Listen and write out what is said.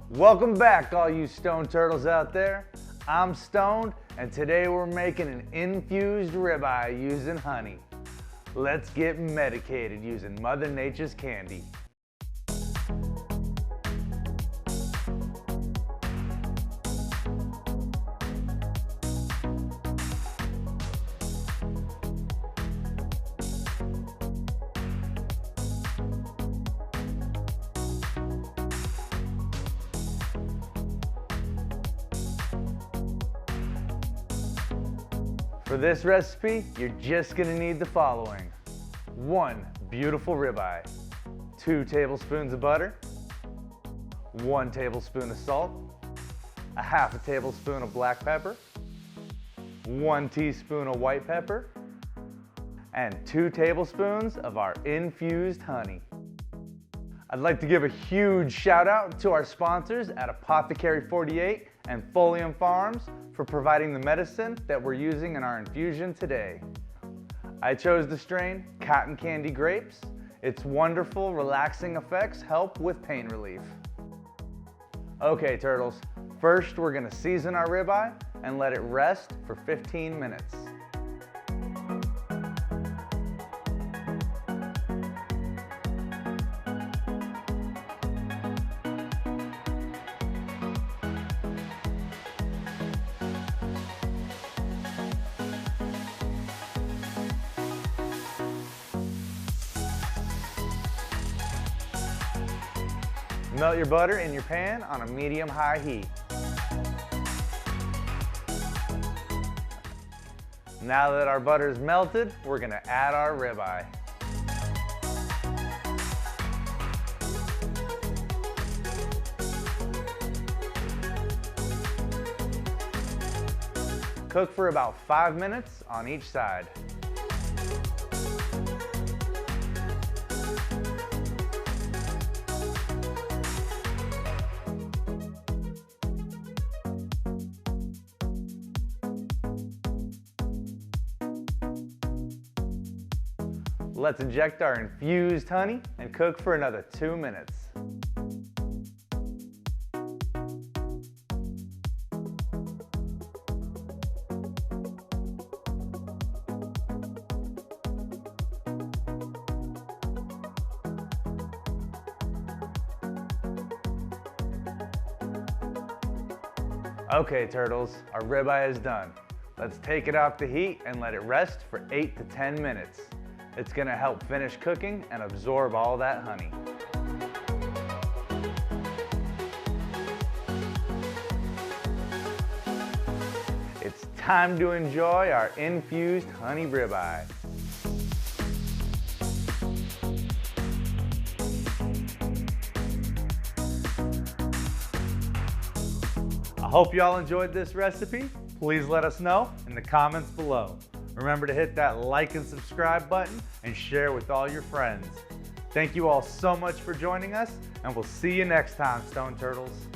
Welcome back, all you stone turtles out there. I'm Stoned, and today we're making an infused ribeye using honey. Let's get medicated using Mother Nature's candy. For this recipe, you're just gonna need the following. 1 beautiful ribeye, 2 tablespoons of butter, 1 tablespoon of salt, a half a tablespoon of black pepper, 1 teaspoon of white pepper, and 2 tablespoons of our infused honey. I'd like to give a huge shout out to our sponsors at Apothecary 48 and Folium Farms for providing the medicine that we're using in our infusion today. I chose the strain Cotton Candy Grapes. Its wonderful, relaxing effects help with pain relief. Okay, turtles, first we're gonna season our ribeye and let it rest for 15 minutes. Melt your butter in your pan on a medium-high heat. Now that our butter is melted, we're gonna add our ribeye. Cook for about 5 minutes on each side. Let's inject our infused honey and cook for another 2 minutes. Okay, turtles, our ribeye is done. Let's take it off the heat and let it rest for 8 to 10 minutes. It's gonna help finish cooking and absorb all that honey. It's time to enjoy our infused honey ribeye. I hope you all enjoyed this recipe. Please let us know in the comments below. Remember to hit that like and subscribe button and share with all your friends. Thank you all so much for joining us, and we'll see you next time, Stone Turtles.